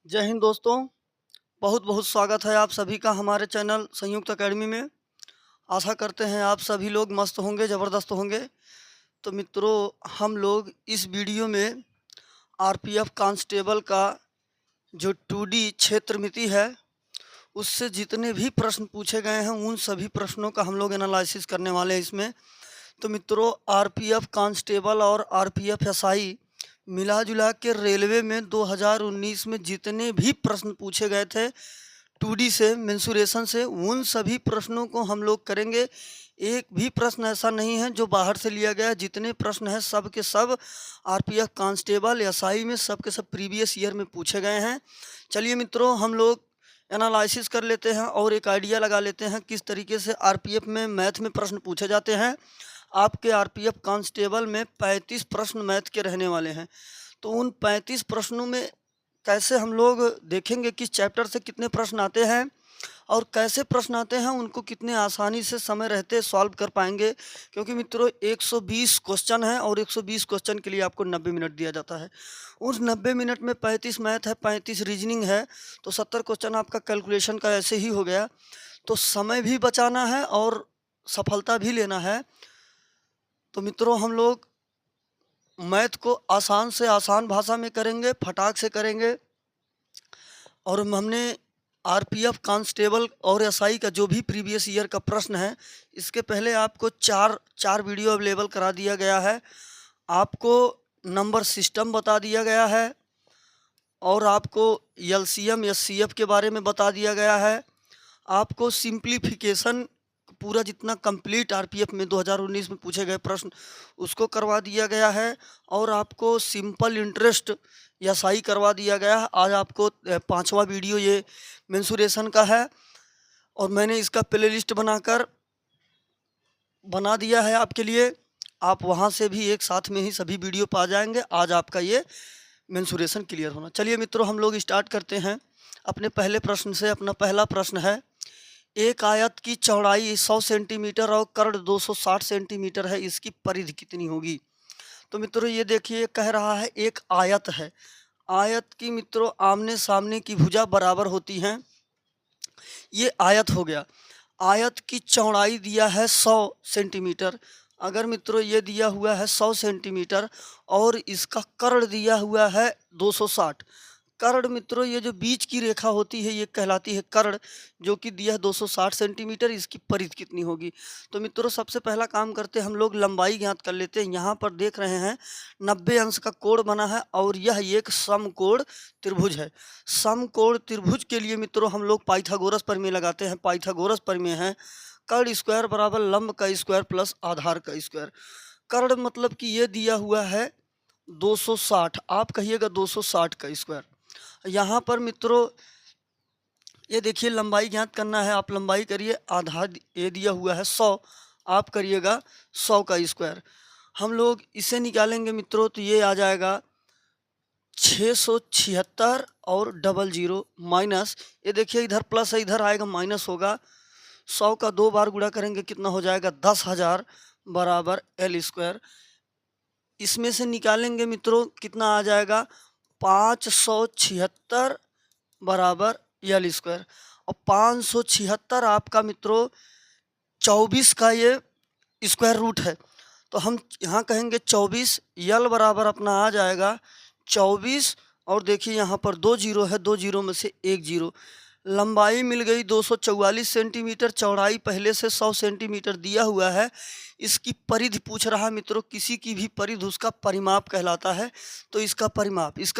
जय हिंद दोस्तों। बहुत बहुत स्वागत है आप सभी का हमारे चैनल संयुक्त एकेडमी में। आशा करते हैं आप सभी लोग मस्त होंगे, ज़बरदस्त होंगे। तो मित्रों, हम लोग इस वीडियो में आरपीएफ कांस्टेबल का जो 2D क्षेत्र मिति है उससे जितने भी प्रश्न पूछे गए हैं उन सभी प्रश्नों का हम लोग एनालिसिस करने वाले हैं इसमें। तो मित्रों, आरपीएफ कांस्टेबल और आरपीएफ एसआई मिला जुला के रेलवे में 2019 में जितने भी प्रश्न पूछे गए थे 2D से मेंसुरेशन से, उन सभी प्रश्नों को हम लोग करेंगे। एक भी प्रश्न ऐसा नहीं है जो बाहर से लिया गया है। जितने प्रश्न हैं सब के सब आरपीएफ कांस्टेबल एसआई में सब के सब प्रीवियस ईयर में पूछे गए हैं। चलिए मित्रों, हम लोग एनालिसिस कर लेते हैं और एक आइडिया लगा लेते हैं किस तरीके से आरपीएफ में मैथ में प्रश्न पूछे जाते हैं। आपके आरपीएफ कांस्टेबल में 35 प्रश्न मैथ के रहने वाले हैं। तो उन 35 प्रश्नों में कैसे हम लोग देखेंगे किस चैप्टर से कितने प्रश्न आते हैं और कैसे प्रश्न आते हैं उनको कितने आसानी से समय रहते सॉल्व कर पाएंगे। क्योंकि मित्रों 120 क्वेश्चन है और 120 क्वेश्चन के लिए आपको 90 मिनट दिया जाता है। उस 90 मिनट में 35 मैथ है, 35 रीजनिंग है, तो 70 क्वेश्चन आपका कैलकुलेशन का ऐसे ही हो गया। तो समय भी बचाना है और सफलता भी लेना है। तो मित्रों, हम लोग मैथ को आसान से आसान भाषा में करेंगे, फटाक से करेंगे। और हमने आरपीएफ कांस्टेबल और एसआई का जो भी प्रीवियस ईयर का प्रश्न है, इसके पहले आपको चार वीडियो अवेलेबल करा दिया गया है। आपको नंबर सिस्टम बता दिया गया है और आपको एलसीएम एचसीएफ के बारे में बता दिया गया है। आपको सिंप्लीफिकेशन पूरा जितना कंप्लीट आरपीएफ में 2019 में पूछे गए प्रश्न उसको करवा दिया गया है। और आपको सिंपल इंटरेस्ट एसआई करवा दिया गया है। आज आपको 5वां वीडियो ये मेंसुरेशन का है और मैंने इसका प्लेलिस्ट बना दिया है आपके लिए। आप वहाँ से भी एक साथ में ही सभी वीडियो पा जाएंगे। आज आपका ये मेंसुरेशन क्लियर होना। चलिए मित्रों, हम लोग स्टार्ट करते हैं अपने पहले प्रश्न से। अपना पहला प्रश्न है, एक आयत की चौड़ाई 100 सेंटीमीटर और कर्ड 260 सेंटीमीटर है, इसकी परिधि कितनी होगी। तो मित्रों ये देखिए, कह रहा है एक आयत है। आयत की मित्रों आमने सामने की भुजा बराबर होती हैं। ये आयत हो गया। आयत की चौड़ाई दिया है 100 सेंटीमीटर। अगर मित्रों ये दिया हुआ है 100 सेंटीमीटर और इसका कर्ण दिया हुआ है 260। कर्ण मित्रों ये जो बीच की रेखा होती है ये कहलाती है कर्ण, जो कि दिया है 260 सेंटीमीटर। इसकी परिधि कितनी होगी। तो मित्रों सबसे पहला काम करते हैं, हम लोग लंबाई ज्ञात कर लेते हैं। यहाँ पर देख रहे हैं 90 अंश का कोण बना है और यह एक समकोण त्रिभुज है। समकोण त्रिभुज के लिए मित्रों हम लोग पाइथागोरस प्रमेय लगाते हैं। पाइथागोरस प्रमेय है कर्ण स्क्वायर बराबर लंब का स्क्वायर प्लस आधार का स्क्वायर। कर्ण मतलब कि ये दिया हुआ है 260, आप कहिएगा 260 का स्क्वायर। यहाँ पर मित्रों ये देखिए लंबाई ज्ञात करना है, आप लंबाई करिए। आधार ये दिया हुआ है 100, आप करिएगा 100 का स्क्वायर। हम लोग इसे निकालेंगे मित्रों तो ये आ जाएगा 676 और 00 माइनस, ये देखिए इधर प्लस है इधर आएगा माइनस होगा। 100 का 2 बार गुणा करेंगे कितना हो जाएगा 10,000 बराबर एल स्क्वायर। इसमें से निकालेंगे मित्रों कितना आ जाएगा 576 बराबर एल स्क्वायर। और 576 आपका मित्रों 24 का ये स्क्वायर रूट है। तो हम यहाँ कहेंगे 24, यल बराबर अपना आ जाएगा 24। और देखिए यहाँ पर 2 जीरो है, 2 जीरो में से 1 जीरो। लंबाई मिल गई 244 सेंटीमीटर, चौड़ाई पहले से 100 सेंटीमीटर दिया हुआ है। इसकी परिधि पूछ रहा है मित्रों, किसी की भी परिधि उसका परिमाप कहलाता है। तो इसका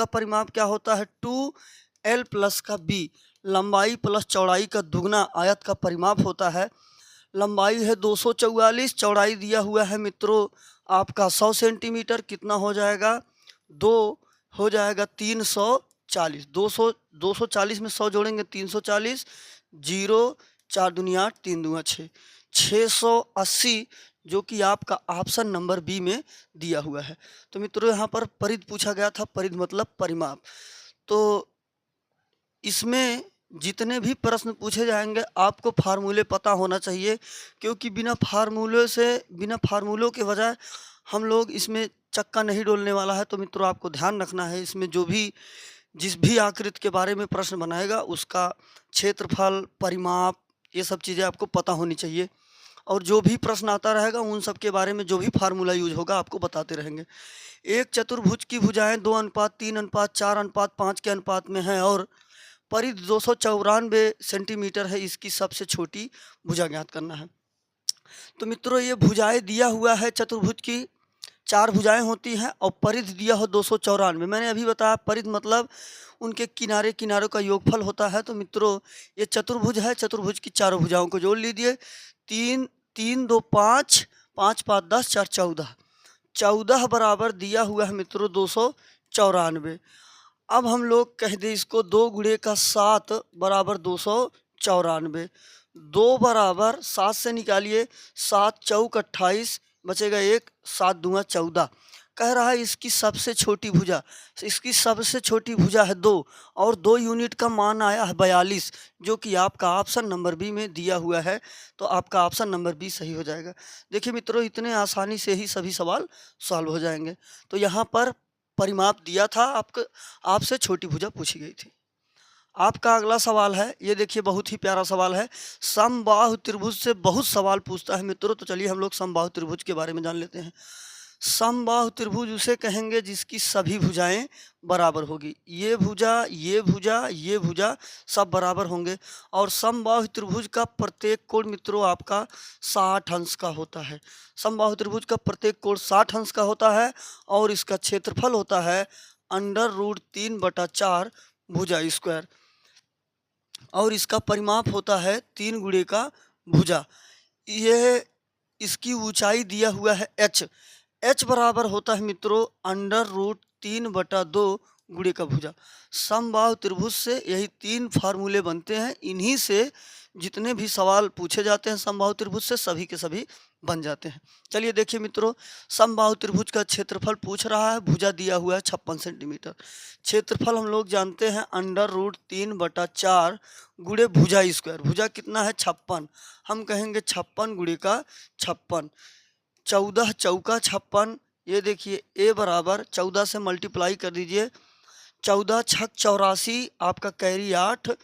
परिमाप क्या होता है 2l प्लस का b, लंबाई प्लस चौड़ाई का दुगना आयत का परिमाप होता है। लंबाई है 244, चौड़ाई दिया हुआ है मित्रों आपका 100 सेंटीमीटर। कितना हो जाएगा 2 हो जाएगा 340। 240 में 100 जोड़ेंगे 340, 0 4 दुनिया 3 दूना 6, 680 जो कि आपका ऑप्शन नंबर बी में दिया हुआ है। तो मित्रों यहाँ पर परिधि पूछा गया था, परिधि मतलब परिमाप। तो इसमें जितने भी प्रश्न पूछे जाएंगे आपको फार्मूले पता होना चाहिए, क्योंकि बिना फार्मूलों के बजाय हम लोग इसमें चक्का नहीं डोलने वाला है। तो मित्रों आपको ध्यान रखना है, इसमें जो भी जिस भी आकृति के बारे में प्रश्न बनाएगा उसका क्षेत्रफल, परिमाप, ये सब चीज़ें आपको पता होनी चाहिए। और जो भी प्रश्न आता रहेगा उन सब के बारे में जो भी फार्मूला यूज होगा आपको बताते रहेंगे। एक चतुर्भुज की भुजाएं 2:3:4:5 के अनुपात में है और परिधि 294 सेंटीमीटर है। इसकी सबसे छोटी भुजा ज्ञात करना है। तो मित्रों, ये भुजाएं दिया हुआ है चतुर्भुज की 4 भुजाएं होती हैं और परिधि दिया हो 294। मैंने अभी बताया परिधि मतलब उनके किनारे किनारों का योगफल होता है। तो मित्रों, ये चतुर्भुज है, चतुर्भुज की चारों भुजाओं को जोड़ लीजिए। 3 3 2 5 5 5 10 4 14 14 बराबर दिया हुआ है मित्रों 294। अब हम लोग कह दें इसको 2 गुणे का 7 बराबर 294। 2 बराबर 7 से निकालिए, 7 चौक 28 बचेगा 1, 7 दूना 14। कह रहा है इसकी सबसे छोटी भुजा, इसकी सबसे छोटी भुजा है 2 और 2 यूनिट का मान आया है 42, जो कि आपका ऑप्शन नंबर बी में दिया हुआ है। तो आपका ऑप्शन नंबर बी सही हो जाएगा। देखिए मित्रों, इतने आसानी से ही सभी सवाल सॉल्व हो जाएंगे। तो यहाँ पर परिमाप दिया था, आपसे छोटी भुजा पूछी गई थी। आपका अगला सवाल है, ये देखिए बहुत ही प्यारा सवाल है। समबाहु त्रिभुज से बहुत सवाल पूछता है मित्रों, तो चलिए हम लोग समबाहु त्रिभुज के बारे में जान लेते हैं। समबाहु त्रिभुज उसे कहेंगे जिसकी सभी भुजाएं बराबर होगी। ये भुजा, ये भुजा, ये भुजा सब बराबर होंगे। और समबाहु त्रिभुज का प्रत्येक कोण मित्रों आपका 60 अंश का होता है। समबाहु त्रिभुज का प्रत्येक कोण 60 अंश का होता है और इसका क्षेत्रफल होता है √3/4 भुजा स्क्वायर और इसका परिमाप होता है 3 गुणे का भुजा। यह इसकी ऊंचाई दिया हुआ है h बराबर होता है मित्रों √3/2 गुणे का भुजा। समबाहु त्रिभुज से यही 3 फार्मूले बनते हैं। इन्हीं से जितने भी सवाल पूछे जाते हैं समबाहु त्रिभुज से सभी के सभी बन जाते हैं। चलिए देखिए मित्रों, समबाहु त्रिभुज का क्षेत्रफल पूछ रहा है। भुजा दिया हुआ है 56 सेंटीमीटर। क्षेत्रफल हम लोग जानते हैं √3/4 गुणे भुजा स्क्वायर। भुजा कितना है 56, हम कहेंगे 56 गुणे का 56। 14 चौका 56। ये देखिए a बराबर 14 से मल्टीप्लाई कर दीजिए, 14 छक 84 आपका कैरी 8,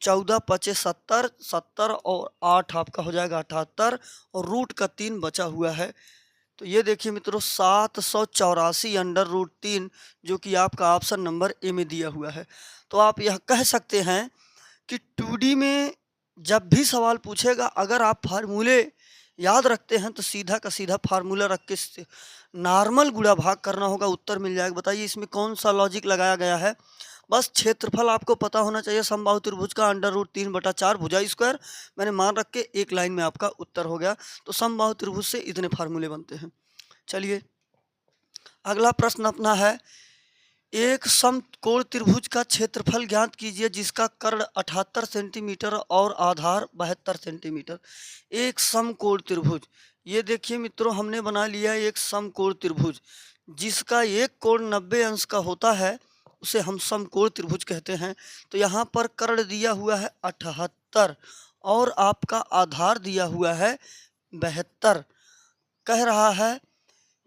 14 पचे 70, 70 और 8 आपका हो जाएगा 78 और रूट का 3 बचा हुआ है। तो ये देखिए मित्रों 784 √3, जो कि आपका ऑप्शन नंबर ए में दिया हुआ है। तो आप यह कह सकते हैं कि 2D में जब भी सवाल पूछेगा, अगर आप फार्मूले याद रखते हैं तो सीधा का सीधा फार्मूला रख के नॉर्मल गुणा भाग करना होगा, उत्तर मिल जाएगा। बताइए इसमें कौन सा लॉजिक लगाया गया है। बस क्षेत्रफल आपको पता होना चाहिए समबाहु त्रिभुज का √3/4 भुजा स्क्वायर मैंने मान रख के एक लाइन में आपका उत्तर हो गया। तो समबाहु त्रिभुज से इतने फार्मूले बनते हैं। चलिए अगला प्रश्न अपना है, एक समकोण त्रिभुज का क्षेत्रफल ज्ञात कीजिए जिसका कर्ण 78 सेंटीमीटर और आधार 72 सेंटीमीटर। एक समकोण त्रिभुज, ये देखिए मित्रों हमने बना लिया एक समकोण त्रिभुज जिसका एक कोण 90 अंश का होता है, उसे हम समकोण त्रिभुज कहते हैं। तो यहाँ पर कर्ण दिया हुआ है 78 और आपका आधार दिया हुआ है 72। कह रहा है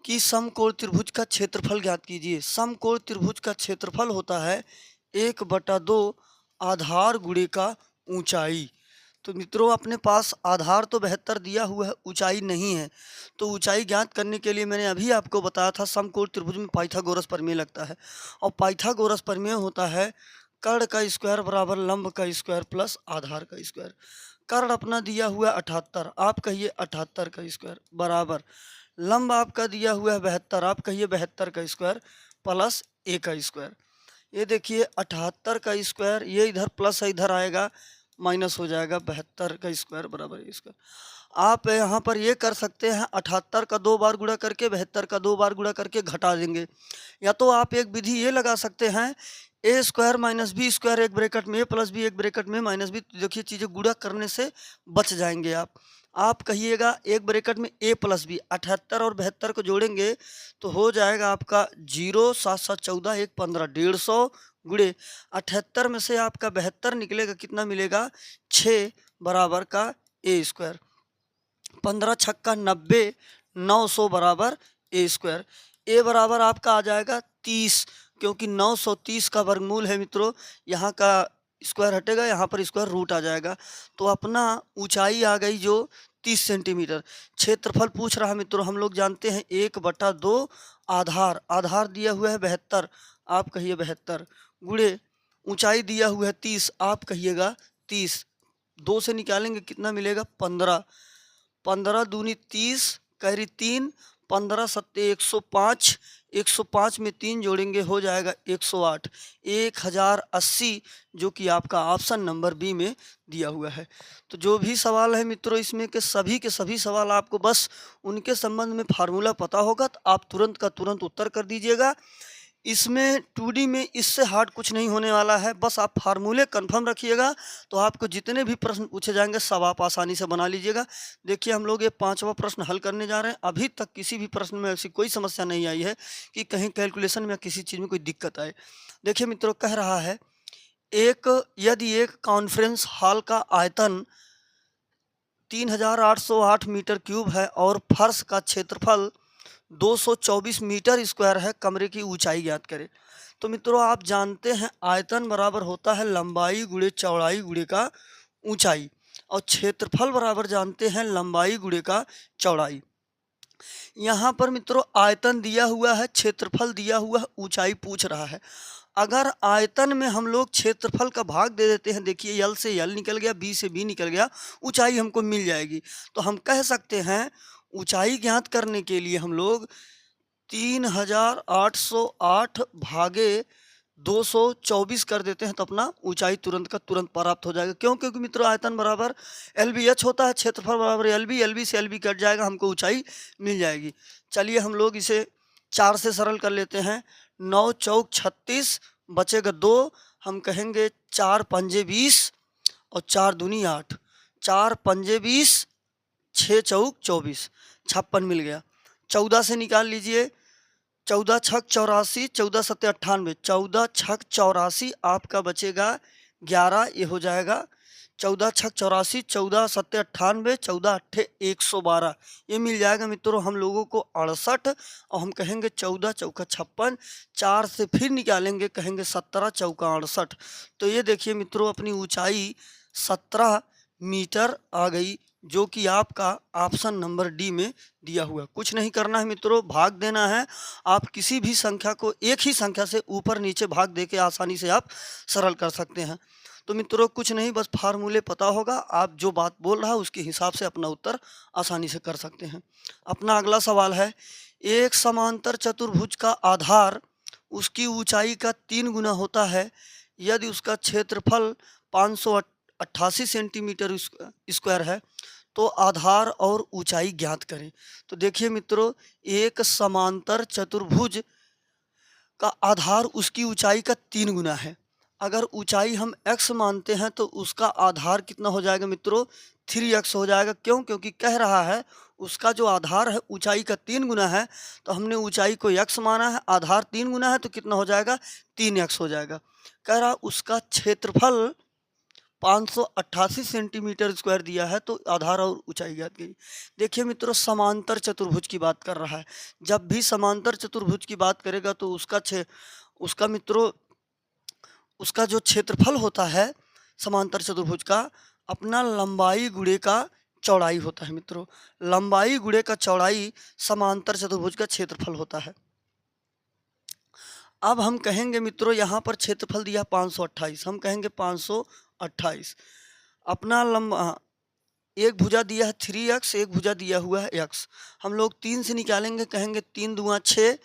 कि समकोण त्रिभुज का क्षेत्रफल ज्ञात कीजिए। समकोण त्रिभुज का क्षेत्रफल होता है 1/2 आधार गुणे का ऊंचाई। तो मित्रों अपने पास आधार तो 72 दिया हुआ है, ऊंचाई नहीं है। तो ऊंचाई ज्ञात करने के लिए मैंने अभी आपको बताया था समकोण त्रिभुज में पाइथागोरस प्रमेय लगता है और पाइथागोरस प्रमेय होता है कर्ण का स्क्वायर बराबर लंब का स्क्वायर प्लस आधार का स्क्वायर। कर्ण अपना दिया हुआ है 78, आप कहिए 78 का स्क्वायर बराबर लंब आपका दिया हुआ है 72, आप कहिए 72 का स्क्वायर प्लस a का स्क्वायर। ये देखिए 78 का स्क्वायर, ये इधर प्लस है इधर आएगा माइनस हो जाएगा, 72 का स्क्वायर बराबर a स्क्वायर। आप यहाँ पर ये कर सकते हैं 78 का 2 बार गुणा करके 72 का 2 बार गुणा करके घटा देंगे, या तो आप एक विधि ये लगा सकते हैं a square minus B square एक ब्रैकेट में a प्लस बी एक ब्रैकेट में माइनस बी। देखिए चीज़ें गुणा करने से बच जाएंगे आप कहिएगा एक ब्रैकेट में a प्लस बी, 78 और 72 को जोड़ेंगे तो हो जाएगा आपका 0 7 7 14 1 15 150 गुणे 78 में से आपका 72 निकलेगा, कितना मिलेगा 6 बराबर का a स्क्वायर। 15 छक्का 90, 900 बराबर a स्क्वायर। a बराबर आपका आ जाएगा 30, क्योंकि 930 का वर्गमूल है मित्रों, यहाँ का स्क्वायर हटेगा, यहाँ पर स्क्वायर रूट आ जाएगा। तो अपना ऊंचाई आ गई जो 30 सेंटीमीटर। क्षेत्रफल पूछ रहा है मित्रों, हम लोग जानते हैं 1/2 आधार, आधार दिया हुआ है 72, आप कहिए 72, गुणे ऊंचाई दिया हुआ है 30, आप कहिएगा 30। 2 से निकालेंगे कितना मिलेगा 15, 15 दूनी 30, कैरी 3, 15 सत्ते 105, 105 में 3 जोड़ेंगे हो जाएगा 108, 1080, जो कि आपका ऑप्शन नंबर बी में दिया हुआ है। तो जो भी सवाल है मित्रों इसमें के सभी सवाल आपको बस उनके संबंध में फार्मूला पता होगा तो आप तुरंत का तुरंत उत्तर कर दीजिएगा। इसमें 2D में इससे हार्ड कुछ नहीं होने वाला है, बस आप फार्मूले कंफर्म रखिएगा तो आपको जितने भी प्रश्न पूछे जाएंगे सब आप आसानी से बना लीजिएगा। देखिए हम लोग ये 5वां प्रश्न हल करने जा रहे हैं। अभी तक किसी भी प्रश्न में ऐसी कोई समस्या नहीं आई है कि कहीं कैलकुलेशन में या किसी चीज़ में कोई दिक्कत आए। देखिए मित्रों, कह रहा है यदि एक कॉन्फ्रेंस हॉल का आयतन 3808 मीटर क्यूब है और फर्श का क्षेत्रफल 224 मीटर स्क्वायर है, कमरे की ऊंचाई ज्ञात करें। तो मित्रों आप जानते हैं आयतन बराबर होता है लंबाई गुणे चौड़ाई गुणे का ऊंचाई, और क्षेत्रफल बराबर जानते हैं लंबाई गुणे का चौड़ाई। यहाँ पर मित्रों आयतन दिया हुआ है, क्षेत्रफल दिया हुआ है, ऊंचाई पूछ रहा है। अगर आयतन में हम लोग क्षेत्रफल का भाग दे देते हैं, देखिए यल से यल निकल गया, बी से बी निकल गया, ऊंचाई हमको मिल जाएगी। तो हम कह सकते हैं ऊंचाई ज्ञात करने के लिए हम लोग 3808 भागे 224 कर देते हैं तो अपना ऊंचाई तुरंत का तुरंत प्राप्त हो जाएगा। क्यों? क्योंकि मित्रों आयतन बराबर LBH होता है, क्षेत्रफल बराबर LB से LB कट जाएगा, हमको ऊंचाई मिल जाएगी। चलिए हम लोग इसे 4 से सरल कर लेते हैं। 9 चौक 36, बचेगा 2, हम कहेंगे 4 पंजे 20 और 4 दूनी 8, 4 पंजे 20, 6 चौक 24, 56 मिल गया। 14 से निकाल लीजिए, 14 छक 84, 14 सत्ते 98, 14 छक 84, आपका बचेगा 11, ये हो जाएगा 14 छक 84, 14 सत्ते 98, 14 अट्ठे 112, ये मिल जाएगा मित्रों हम लोगों को 68, और हम कहेंगे 14 चौका 56, 4 से फिर निकालेंगे कहेंगे 17 चौका 68। तो ये देखिए मित्रों अपनी ऊंचाई 17 मीटर आ गई, जो कि आपका ऑप्शन नंबर डी में दिया हुआ। कुछ नहीं करना है मित्रों, भाग देना है। आप किसी भी संख्या को एक ही संख्या से ऊपर नीचे भाग देके आसानी से आप सरल कर सकते हैं। तो मित्रों कुछ नहीं, बस फार्मूले पता होगा, आप जो बात बोल रहा है उसके हिसाब से अपना उत्तर आसानी से कर सकते हैं। अपना अगला सवाल है, एक समांतर चतुर्भुज का आधार उसकी ऊंचाई का 3 गुना होता है यदि उसका क्षेत्रफल 588 सेंटीमीटर स्क्वायर है, तो आधार और ऊंचाई ज्ञात करें। तो देखिए मित्रों, एक समांतर चतुर्भुज का आधार उसकी ऊंचाई का 3 गुना है। अगर ऊंचाई हम x मानते हैं तो उसका आधार कितना हो जाएगा मित्रों? 3x हो जाएगा। क्यों? क्योंकि कह रहा है उसका जो आधार है ऊंचाई का 3 गुना है, तो हमने ऊंचाई को x माना है, आधार 3 गुना है तो कितना हो जाएगा? 3x हो जाएगा। कह रहा उसका क्षेत्रफल 588 सेंटीमीटर स्क्वायर दिया है, तो आधार और ऊंचाई ज्ञात की। देखिए मित्रों समांतर चतुर्भुज की बात कर रहा है। जब भी समांतर चतुर्भुज की बात करेगा तो उसका मित्रों उसका जो क्षेत्रफल होता है समांतर चतुर्भुज का, अपना लंबाई गुणे का चौड़ाई होता है मित्रों। लंबाई गुणे का चौड़ाई समांतर चतुर्भुज का क्षेत्रफल होता है। अब हम कहेंगे मित्रों यहाँ पर क्षेत्रफल दिया 528, हम कहेंगे 528। अपना लंबा एक भुजा दिया है 3x, एक भुजा दिया हुआ है x। हम लोग 3 से निकालेंगे कहेंगे 3 दूना 6,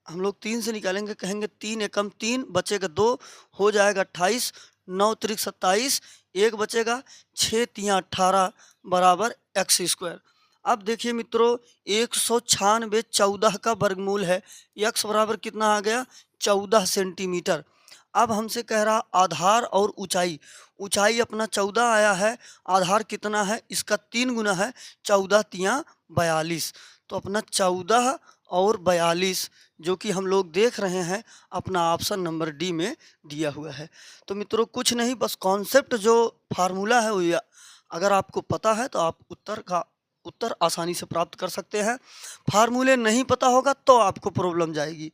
हम लोग 3 से निकालेंगे कहेंगे 3 एकम 3, बचेगा 2, हो जाएगा 28, 9 त्रिक 27, एक बचेगा, 6 तियाँ 18 बराबर x स्क्वायर। अब देखिए मित्रों 196 14 का वर्गमूल है, x बराबर कितना आ गया? 14 सेंटीमीटर। अब हमसे कह रहा आधार और ऊंचाई, ऊंचाई अपना 14 आया है, आधार कितना है? इसका 3 गुना है, 14 तियाँ 42। तो अपना 14 और 42 जो कि हम लोग देख रहे हैं अपना ऑप्शन नंबर डी में दिया हुआ है। तो मित्रों कुछ नहीं, बस कॉन्सेप्ट जो फार्मूला है वो अगर आपको पता है तो आप उत्तर आसानी से प्राप्त कर सकते हैं। फार्मूले नहीं पता होगा तो आपको प्रॉब्लम जाएगी।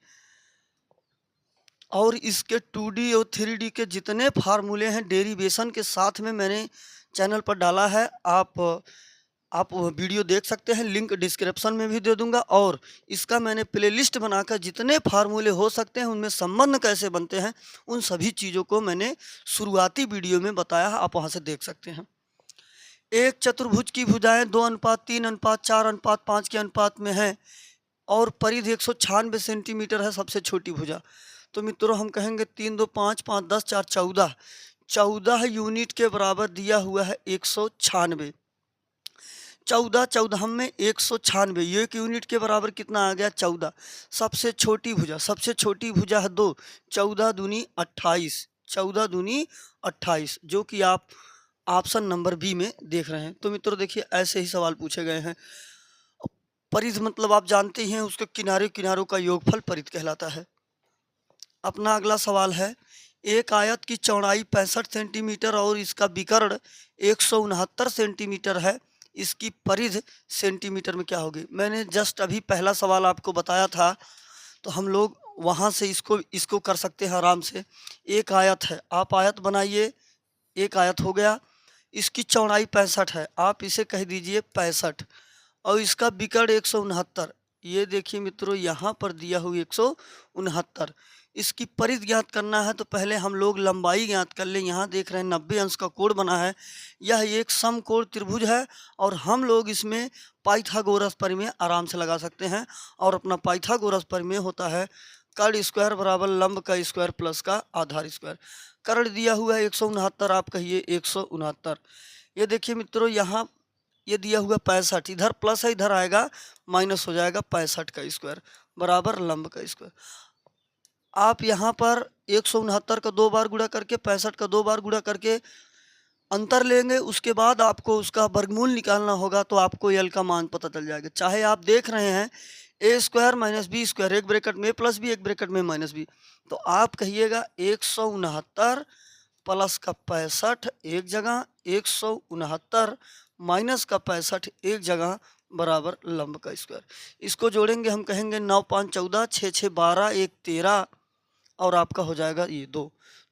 और इसके 2D और 3D के जितने फार्मूले हैं डेरिवेशन के साथ में मैंने चैनल पर डाला है। आप वो वीडियो देख सकते हैं, लिंक डिस्क्रिप्शन में भी दे दूंगा। और इसका मैंने प्लेलिस्ट बनाकर जितने फार्मूले हो सकते हैं, उनमें संबंध कैसे बनते हैं, उन सभी चीज़ों को मैंने शुरुआती वीडियो में बताया है, आप वहाँ से देख सकते हैं। एक चतुर्भुज की भुजाएं 2:3:4:5 के अनुपात में है और परिधि 196 सेंटीमीटर है सबसे छोटी भुजा। तो मित्रों हम कहेंगे 3 2 5 5 10 4 14 14 यूनिट के बराबर दिया हुआ है 196। 14 14 में 196, ये एक यूनिट के बराबर कितना आ गया 14। सबसे छोटी भुजा है 2, 14 दूनी 28, 14 दूनी 28, जो कि आप ऑप्शन नंबर बी में देख रहे हैं। तो मित्रों देखिए ऐसे ही सवाल पूछे गए हैं। परिधि मतलब आप जानते ही हैं, उसके किनारे किनारों का योगफल परिधि कहलाता है। अपना अगला सवाल है, एक आयत की चौड़ाई 65 सेंटीमीटर और इसका विकर्ण 169 सेंटीमीटर है, इसकी परिधि सेंटीमीटर में क्या होगी। मैंने जस्ट अभी पहला सवाल आपको बताया था, तो हम लोग वहाँ से इसको कर सकते हैं आराम से। एक आयत है, आप आयत बनाइए, एक आयत हो गया, इसकी चौड़ाई 65 है, आप इसे कह दीजिए 65, और इसका विकर्ण 169। ये देखिए मित्रों यहाँ पर दिया हुआ 169। इसकी परिधि ज्ञात करना है, तो पहले हम लोग लंबाई ज्ञात कर लें। यहाँ देख रहे हैं 90 अंश का कोण बना है, यह एक समकोण त्रिभुज है और हम लोग इसमें पाइथागोरस प्रमेय आराम से लगा सकते हैं। और अपना पाइथागोरस प्रमेय होता है कर्ण स्क्वायर बराबर लंब का स्क्वायर प्लस का आधार स्क्वायर। कर्ण दिया हुआ है 169, आप कहिए 169। ये देखिए मित्रों यहाँ ये दिया हुआ 65, इधर प्लस है इधर आएगा माइनस हो जाएगा, 65 का स्क्वायर बराबर लंब का स्क्वायर। आप यहाँ पर 169 का 2 बार गुणा करके 65 का 2 बार गुणा करके अंतर लेंगे, उसके बाद आपको उसका वर्गमूल निकालना होगा, तो आपको एल का मान पता चल जाएगा। चाहे आप देख रहे हैं ए स्क्वायर माइनस बी स्क्वायर, एक ब्रैकेट में प्लस बी एक ब्रैकेट में माइनस बी, तो आप कहिएगा 169 प्लस का 65 एक जगह, 169 माइनस का 65 एक जगह बराबर लंब का स्क्वायर। इसको जोड़ेंगे, हम कहेंगे 9 5 14 6 6 12 1 13 और आपका हो जाएगा ये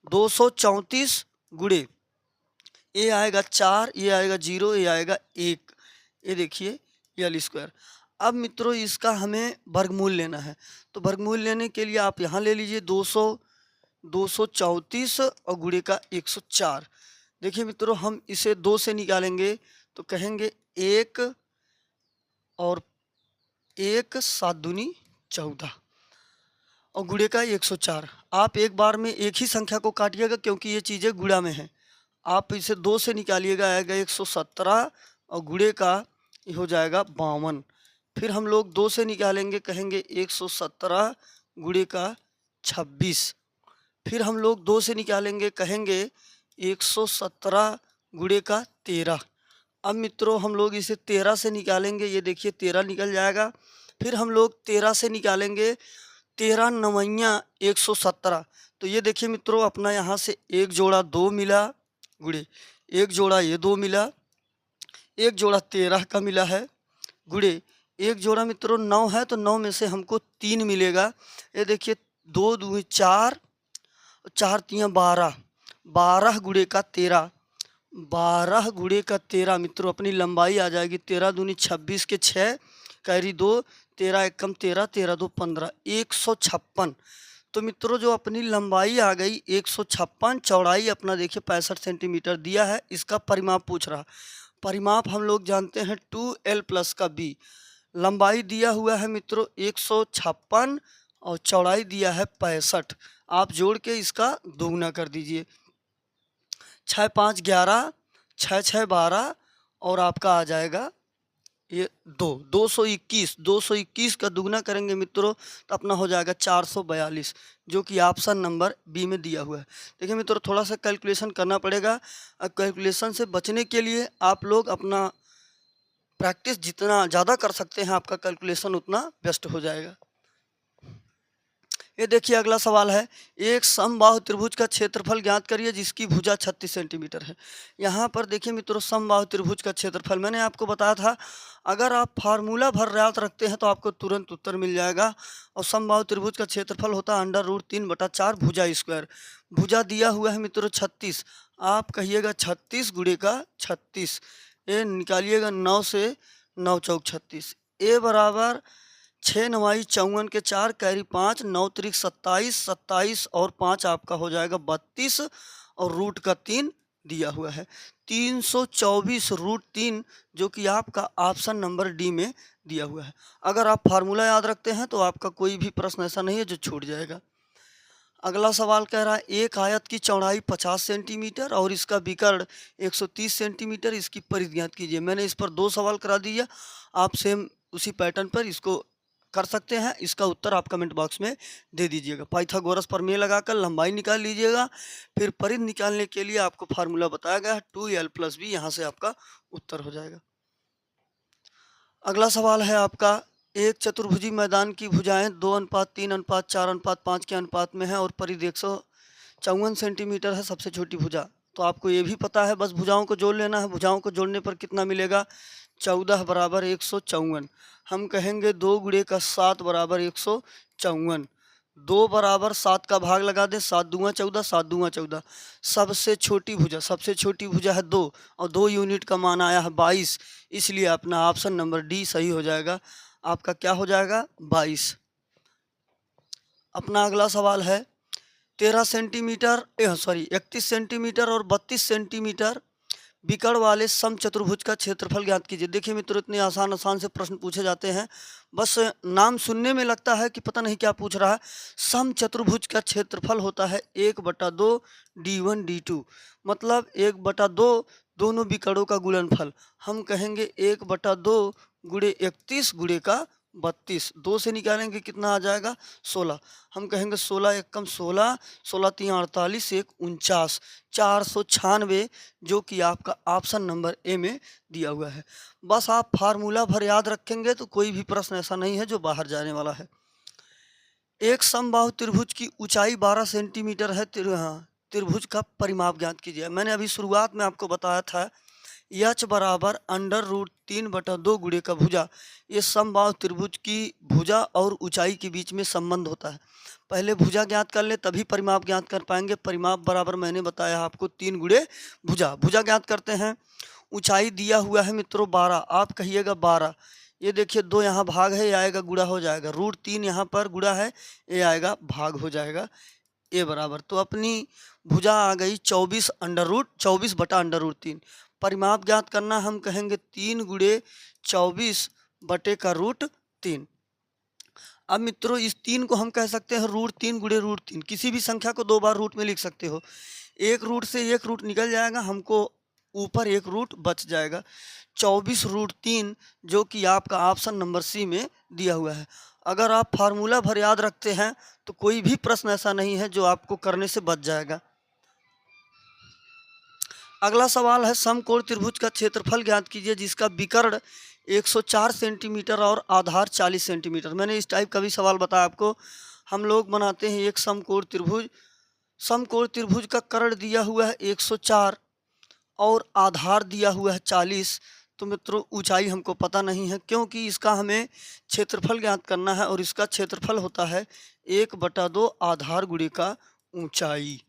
234 गुणे ये आएगा 4, ये आएगा 0, ये आएगा 1, ये देखिए एल स्क्वायर। अब मित्रों इसका हमें वर्गमूल लेना है, तो वर्गमूल लेने के लिए आप यहाँ ले लीजिए 234 और गुणे का 104। देखिए मित्रों हम इसे 2 से निकालेंगे, तो कहेंगे 1 और 1 7 दूनी 14 और गुणे का 104। आप एक बार में एक ही संख्या को काटिएगा क्योंकि ये चीज़ें गुणा में हैं। आप इसे 2 से निकालिएगा, आएगा 117 और गुणे का ये हो जाएगा 52। फिर हम लोग 2 से निकालेंगे, कहेंगे 117 गुणे का 26। फिर हम लोग 2 से निकालेंगे, कहेंगे 117 गुणे का 13। अब मित्रों हम लोग इसे 13 से निकालेंगे, ये देखिए 13 निकल जाएगा। फिर हम लोग 13 से निकालेंगे 13 9 117, तो ये देखिए मित्रों अपना यहाँ से एक जोड़ा 2 मिला, गुणे एक जोड़ा ये 2 मिला, एक जोड़ा 13 का मिला है, गुणे एक जोड़ा मित्रों 9 है, तो 9 में से हमको 3 मिलेगा। ये देखिए 2 2 4, 4 3 12, 12 गुणे का 13, 12 गुणे का 13 मित्रों अपनी लंबाई आ जाएगी 13 दूनी 26 के 6 कैरी 2, 13 एक कम 13, 13 2 15, 156। तो मित्रों जो अपनी लंबाई आ गई 156, चौड़ाई अपना देखिए 65 सेंटीमीटर दिया है। इसका परिमाप पूछ रहा, परिमाप हम लोग जानते हैं 2l प्लस का b। लंबाई दिया हुआ है मित्रों 156 और चौड़ाई दिया है 65, आप जोड़ के इसका दोगुना कर दीजिए। 6 5 11, 6 6 12 और आपका आ जाएगा ये 221 का दुगना करेंगे मित्रों तो अपना हो जाएगा 442, जो कि ऑप्शन नंबर बी में दिया हुआ है। देखिए मित्रों थोड़ा सा कैलकुलेशन करना पड़ेगा, कैलकुलेशन से बचने के लिए आप लोग अपना प्रैक्टिस जितना ज़्यादा कर सकते हैं आपका कैलकुलेशन उतना बेस्ट हो जाएगा। ये देखिए अगला सवाल है, एक समबाहु त्रिभुज का क्षेत्रफल ज्ञात करिए जिसकी भुजा 36 सेंटीमीटर है। यहाँ पर देखिए मित्रों, समबाहु त्रिभुज का क्षेत्रफल मैंने आपको बताया था, अगर आप फार्मूला भर याद रखते हैं तो आपको तुरंत उत्तर मिल जाएगा। और समबाहु त्रिभुज का क्षेत्रफल होता है √3/4 भुजा स्क्वायर। भुजा दिया हुआ है मित्रों 36, आप कहिएगा 36 गुणे का 36, ये निकालिएगा 9 से 9 चौक 36, ए बराबर 6 9 54 के 4 कैरी 5 9 त्रिक 27, 27 और 5 आपका हो जाएगा 32 और रूट का 3 दिया हुआ है 324 √3, जो कि आपका ऑप्शन नंबर डी में दिया हुआ है। अगर आप फार्मूला याद रखते हैं तो आपका कोई भी प्रश्न ऐसा नहीं है जो छूट जाएगा। अगला सवाल कह रहा है, एक आयत की चौड़ाई 50 सेंटीमीटर और इसका विकर्ण 130 सेंटीमीटर, इसकी परिधि ज्ञात कीजिए। मैंने इस पर 2 सवाल करा दिया, आप सेम उसी पैटर्न पर इसको कर सकते हैं। इसका उत्तर आप कमेंट बॉक्स में दे दीजिएगा। पाइथागोरस प्रमेय लगाकर लंबाई निकाल लीजिएगा। फिर परिधि निकालने के लिए आपको फार्मूला बताया गया है 2l+b, यहाँ से आपका उत्तर हो जाएगा। अगला सवाल है आपका, एक चतुर्भुजी मैदान की भुजाएं 2:3:4:5 के अनुपात में है और परिधि 154 सेंटीमीटर है, सबसे छोटी भुजा। तो आपको ये भी पता है, बस भुजाओं को जोड़ लेना है। भुजाओं को जोड़ने पर कितना मिलेगा, 14 बराबर 154। हम कहेंगे 2 गुणे का 7 बराबर 154। 2 बराबर 7 का भाग लगा दें, 7 दूना 14, 7 दूना 14। सबसे छोटी भुजा है 2 और 2 यूनिट का मान आया है 22, इसलिए अपना ऑप्शन नंबर डी सही हो जाएगा। आपका क्या हो जाएगा, 22। अपना अगला सवाल है, 31 सेंटीमीटर और 32 सेंटीमीटर विकर्ण वाले समचतुर्भुज का क्षेत्रफल ज्ञात कीजिए। देखिए मित्रों, इतने आसान से प्रश्न पूछे जाते हैं, बस नाम सुनने में लगता है कि पता नहीं क्या पूछ रहा है। समचतुर्भुज का क्षेत्रफल होता है 1/2 d1 d2, मतलब 1/2 दोनों विकर्णों का गुणनफल। हम कहेंगे 1/2 गुणे 31 गुणे का 32, 2 से निकालेंगे कितना आ जाएगा, 16। हम कहेंगे 16 एकम 16, 16 3 48, 1 49, 496, जो कि आपका ऑप्शन नंबर ए में दिया हुआ है। बस आप फार्मूला भर याद रखेंगे तो कोई भी प्रश्न ऐसा नहीं है जो बाहर जाने वाला है। एक समबाहु त्रिभुज की ऊंचाई 12 सेंटीमीटर है, त्रिभुज का परिमाप ज्ञात कीजिए। मैंने अभी शुरुआत में आपको बताया था, h बराबर √3/2 गुणे का भुजा। ये समबाहु त्रिभुज की भुजा और ऊंचाई के बीच में संबंध होता है। पहले भुजा ज्ञात कर ले तभी परिमाप ज्ञात कर पाएंगे। परिमाप बराबर मैंने बताया आपको 3 गुणे भुजा। भुजा ज्ञात करते हैं। ऊंचाई दिया हुआ है मित्रों 12, आप कहिएगा 12। ये देखिए 2 यहाँ भाग है, ये आएगा गुणा हो जाएगा, √3 यहाँ पर गुणा है, ये आएगा भाग हो जाएगा, ए बराबर। तो अपनी भुजा आ गई 24/√3। परिमाप ज्ञात करना, हम कहेंगे 3 गुणे 24 बटे का √3। अब मित्रों इस 3 को हम कह सकते हैं √3 गुणे √3। किसी भी संख्या को 2 बार रूट में लिख सकते हो। एक रूट से एक रूट निकल जाएगा, हमको ऊपर एक रूट बच जाएगा, 24√3, जो कि आपका ऑप्शन नंबर सी में दिया हुआ है। अगर आप फार्मूला भर याद रखते हैं तो कोई भी प्रश्न ऐसा नहीं है जो आपको करने से बच जाएगा। अगला सवाल है, समकोण त्रिभुज का क्षेत्रफल ज्ञात कीजिए जिसका विकर्ण 104 सेंटीमीटर और आधार 40 सेंटीमीटर। मैंने इस टाइप का भी सवाल बताया आपको। हम लोग बनाते हैं एक समकोण त्रिभुज। समकोण त्रिभुज का कर्ण दिया हुआ है 104 और आधार दिया हुआ है 40। तो मित्रों ऊंचाई हमको पता नहीं है, क्योंकि इसका हमें क्षेत्रफल ज्ञात करना है और इसका क्षेत्रफल होता है 1/2 आधार गुणे का ऊंचाई।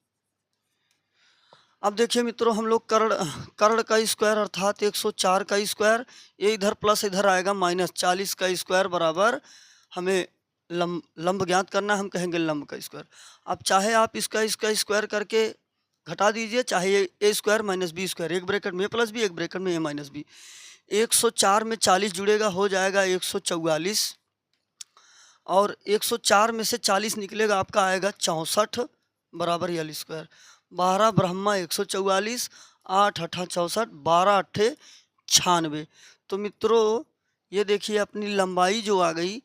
अब देखिए मित्रों, हम लोग कर्ण का स्क्वायर अर्थात 104 का स्क्वायर, ये इधर प्लस इधर आएगा माइनस, 40 का स्क्वायर बराबर हमें लंब ज्ञात करना, हम कहेंगे लंब का स्क्वायर। अब चाहे आप इसका स्क्वायर करके घटा दीजिए, चाहे ए स्क्वायर माइनस बी स्क्वायर, एक ब्रैकेट में प्लस बी एक ब्रैकेट में ए माइनस बी। 104 में 40 जुड़ेगा, हो जाएगा 144, और 104 में से 40 निकलेगा, आपका आएगा 64 बराबर यल स्क्वायर। 12 ब्रह्मा 144, 8 8 64, 12 8 96। तो मित्रों ये देखिए अपनी लंबाई जो आ गई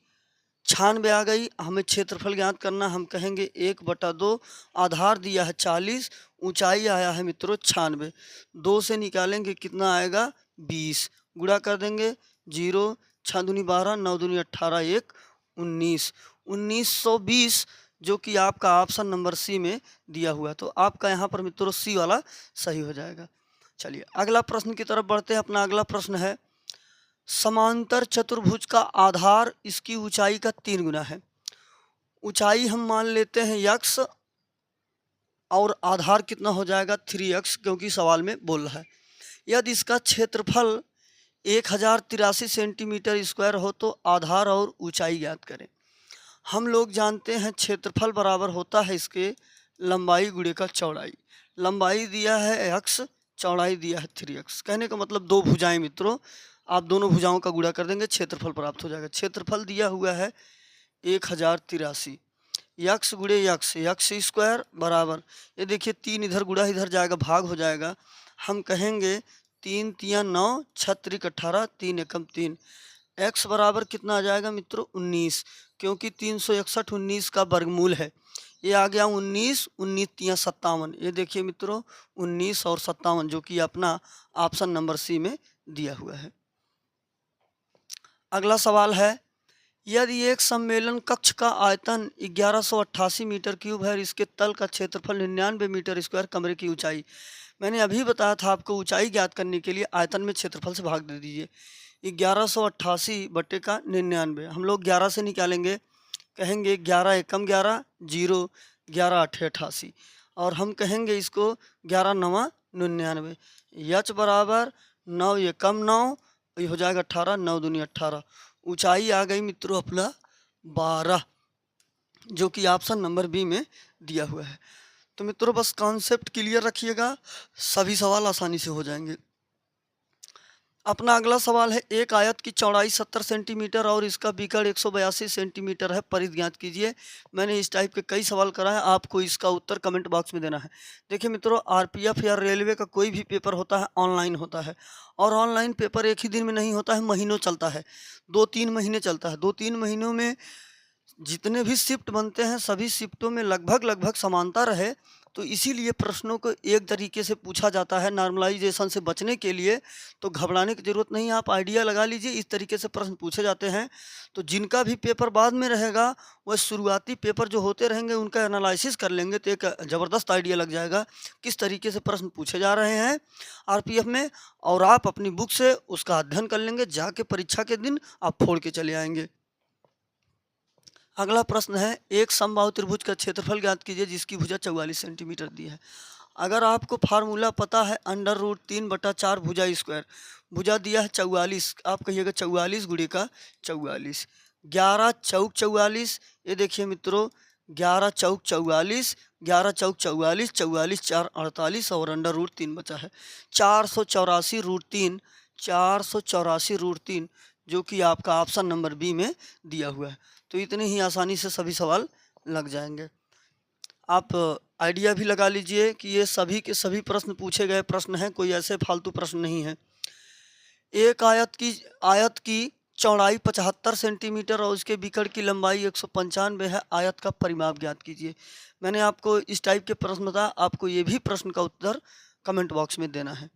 96 आ गई। हमें क्षेत्रफल ज्ञात करना, हम कहेंगे 1/2, आधार दिया है 40, ऊंचाई आया है मित्रों 96। 2 से निकालेंगे कितना आएगा 20, गुणा कर देंगे 0, 6 दूनी 12, 9 दूनी 18, 1 19, 1920, जो कि आपका ऑप्शन नंबर सी में दिया हुआ है। तो आपका यहाँ पर मित्रों सी वाला सही हो जाएगा। चलिए अगला प्रश्न की तरफ बढ़ते हैं। अपना अगला प्रश्न है, समांतर चतुर्भुज का आधार इसकी ऊंचाई का 3 गुना है। ऊंचाई हम मान लेते हैं x और आधार कितना हो जाएगा 3x, क्योंकि सवाल में बोल रहा है। यदि इसका क्षेत्रफल 1083 सेंटीमीटर स्क्वायर हो तो आधार और ऊंचाई ज्ञात करें। हम लोग जानते हैं क्षेत्रफल बराबर होता है इसके लंबाई गुणे का चौड़ाई। लंबाई दिया है x, चौड़ाई दिया है 3x। कहने का मतलब दो भुजाएं मित्रों, आप दोनों भुजाओं का गुणा कर देंगे, क्षेत्रफल प्राप्त हो जाएगा। क्षेत्रफल दिया हुआ है 1083, यक्स गुणे यक्स, यक्स स्क्वायर बराबर, ये देखिए 3 इधर गुणा इधर जाएगा, भाग हो जाएगा। हम कहेंगे 3 तिया 9, 6 त्रिक 18, 3 एकम 3। x बराबर कितना आ जाएगा मित्रों 19, क्योंकि 361 19 का वर्गमूल है। ये आ गया 19, 19 तिया 57। ये देखिए मित्रों 19 और 57, जो कि अपना ऑप्शन नंबर सी में दिया हुआ है। अगला सवाल है, यदि एक सम्मेलन कक्ष का आयतन 1188 मीटर क्यूब है और इसके तल का क्षेत्रफल 99 मीटर स्क्वायर, कमरे की ऊंचाई, मैंने अभी बताया था आपको ऊंचाई ज्ञात करने के लिए आयतन में क्षेत्रफल से भाग दे दीजिए। 1188 बटे का 99, हम लोग 11 से निकालेंगे, कहेंगे 11 एकम 11 0, 11 अठे 88, और हम कहेंगे इसको 11 नवा 99। यच बराबर 9 एकम 9, ये हो जाएगा 18, 9 दूनी 18। ऊंचाई आ गई मित्रों अपना 12, जो कि ऑप्शन नंबर बी में दिया हुआ है। तो मित्रों बस कॉन्सेप्ट क्लियर रखिएगा, सभी सवाल आसानी से हो जाएंगे। अपना अगला सवाल है, एक आयत की चौड़ाई 70 सेंटीमीटर और इसका विकर्ण 182 सेंटीमीटर है, परिधि ज्ञात कीजिए। मैंने इस टाइप के कई सवाल करा है, आपको इसका उत्तर कमेंट बॉक्स में देना है। देखिए मित्रों, आरपीएफ या रेलवे का कोई भी पेपर होता है ऑनलाइन होता है, और ऑनलाइन पेपर एक ही दिन में नहीं होता है, महीनों चलता है, 2-3 महीने चलता है। 2-3 महीनों में जितने भी शिफ्ट बनते हैं सभी शिफ्टों में लगभग समानता रहे, तो इसीलिए प्रश्नों को एक तरीके से पूछा जाता है नॉर्मलाइजेशन से बचने के लिए। तो घबराने की ज़रूरत नहीं है, आप आइडिया लगा लीजिए, इस तरीके से प्रश्न पूछे जाते हैं। तो जिनका भी पेपर बाद में रहेगा वह शुरुआती पेपर जो होते रहेंगे उनका एनालिसिस कर लेंगे, तो एक ज़बरदस्त आइडिया लग जाएगा किस तरीके से प्रश्न पूछे जा रहे हैं आरपीएफ में, और आप अपनी बुक से उसका अध्ययन कर लेंगे, जाके परीक्षा के दिन आप फोड़ के चले आएंगे। अगला प्रश्न है, एक समबाहु त्रिभुज का क्षेत्रफल ज्ञात कीजिए जिसकी भुजा 44 सेंटीमीटर दी है। अगर आपको फार्मूला पता है √3/4 भुजा स्क्वायर, भुजा दिया है 44, आप कहिएगा 44 गुणे का 44, 11 चौक 44। ये देखिए मित्रों 11 चौक 44, 11 चौक 44, 44 4 48 और √3 बचा है 484√3, 484√3, जो कि आपका ऑप्शन नंबर बी में दिया हुआ है। तो इतने ही आसानी से सभी सवाल लग जाएंगे। आप आइडिया भी लगा लीजिए कि ये सभी के सभी प्रश्न पूछे गए प्रश्न हैं, कोई ऐसे फालतू प्रश्न नहीं है। एक आयत की चौड़ाई 75 सेंटीमीटर और उसके विकर्ण की लंबाई 195 है, आयत का परिमाप ज्ञात कीजिए। मैंने आपको इस टाइप के प्रश्न बताया, आपको ये भी प्रश्न का उत्तर कमेंट बॉक्स में देना है।